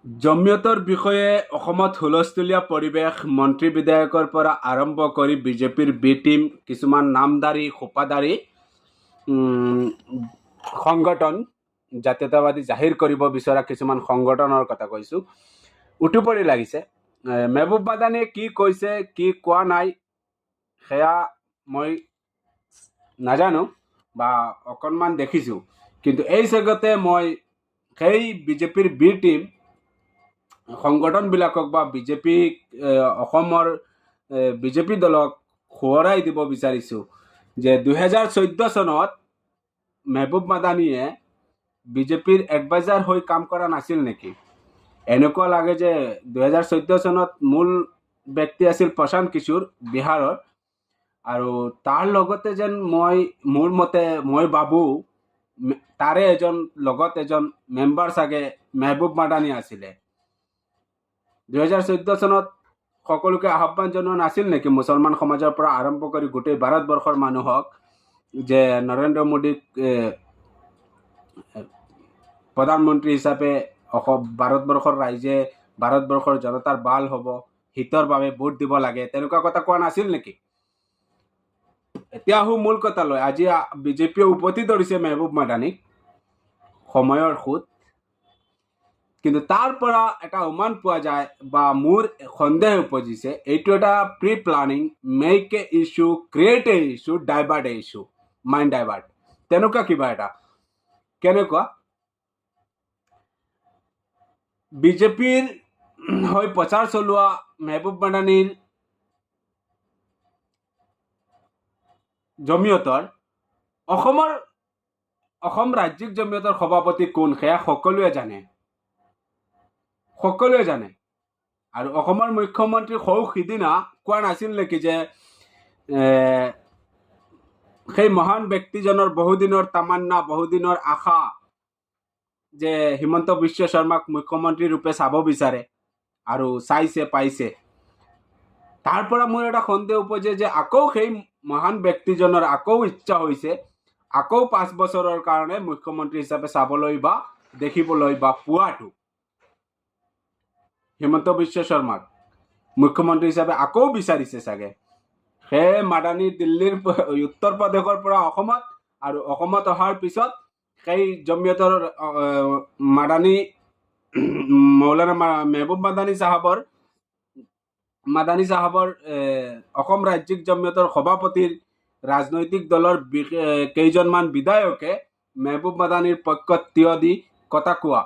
জমিয়তৰ বিষয়ে অসমত হুলস্থুলীয়া পৰিৱেশ মন্ত্ৰী বিধায়কৰ পৰা আৰম্ভ কৰি বিজেপিৰ বি টিম কিছুমান নামদাৰী খোপাদাৰী সংগঠন জাতীয়তাবাদী জাহিৰ কৰিব বিচৰা কিছুমান সংগঠনৰ কথা কৈছোঁ উঠুপৰি লাগিছে। মেহবুব মাদানীয়ে কি কৈছে কি কোৱা নাই সেয়া মই নাজানো বা অকণমান দেখিছোঁ, কিন্তু এই জগতে মই সেই বিজেপিৰ বি টিম সংগঠনবিলাকক বা বিজেপিক অসমৰ বিজেপি দলক সোঁৱৰাই দিব বিচাৰিছোঁ যে 2014 চনত মেহবুব মাদানীয়ে বিজেপিৰ এডভাইজাৰ হৈ কাম কৰা নাছিল নেকি? এনেকুৱা লাগে যে 2014 চনত মূল ব্যক্তি আছিল প্ৰশান্ত কিশোৰ বিহাৰৰ, আৰু তাৰ লগতে যেন মোৰ মতে মই ভাবোঁ তাৰে এজন মেম্বাৰ চাগে মেহবুব মাদানী আছিলে। 2014 চনত সকলোকে আহ্বান জনোৱা নাছিল নেকি মুছলমান সমাজৰ পৰা আৰম্ভ কৰি গোটেই ভাৰতবৰ্ষৰ মানুহক যে নৰেন্দ্ৰ মোদীক প্ৰধানমন্ত্ৰী হিচাপে ভাৰতবৰ্ষৰ ৰাইজে ভাৰতবৰ্ষৰ জনতাৰ ভাল হ'ব, হিতৰ বাবে ভোট দিব লাগে, তেনেকুৱা কথা কোৱা নাছিল নেকি? এতিয়া আহোঁ মূল কথালৈ। আজি বিজেপিয়ে উভতি ধৰিছে মেহবুব মাদানীক সময়ৰ সুত, কিন্তু তাৰ পৰা এটা অনুমান পোৱা যায় বা মোৰ সন্দেহ উপজিছে এইটো এটা pre planning, make a issue, create A issue, divert A issue, mind divert, তেনেকুৱা কিবা এটা। কেনেকুৱা? বিজেপিৰ হৈ প্ৰচাৰ চলোৱা মেহবুব মাদানীৰ জমিয়তৰ অসম ৰাজ্যিক জমিয়তৰ সভাপতি কোন সেয়া সকলোৱে জানে। আৰু অসমৰ মুখ্যমন্ত্ৰী সৌ সিদিনা কোৱা নাছিল নেকি যে সেই মহান ব্যক্তিজনৰ বহুদিনৰ তামান্না, বহুদিনৰ আশা যে হিমন্ত বিশ্ব শৰ্মাক মুখ্যমন্ত্ৰী ৰূপে চাব বিচাৰে আৰু পাইছে। তাৰ পৰা মোৰ এটা সন্দেহ উপজে যে আকৌ সেই মহান ব্যক্তিজনৰ আকৌ ইচ্ছা হৈছে আকৌ 5 বছৰৰ কাৰণে মুখ্যমন্ত্ৰী হিচাপে চাবলৈ বা দেখিবলৈ বা পোৱাটো হিমন্ত বিশ্ব শৰ্মাক মুখ্যমন্ত্ৰী হিচাপে আকৌ বিচাৰিছে চাগে। সেই মাদানী দিল্লীৰ উত্তৰ প্ৰদেশৰ পৰা অসমত আৰু অসমত অহাৰ পিছত সেই জমিয়তৰ মৌলানা মেহবুব মাদানী চাহাবৰ অসম ৰাজ্যিক জমিয়তৰ সভাপতিৰ ৰাজনৈতিক দলৰ কেইজনমান বিধায়কে মেহবুব মাদানীৰ পক্ষত থিয় দি কথা কোৱা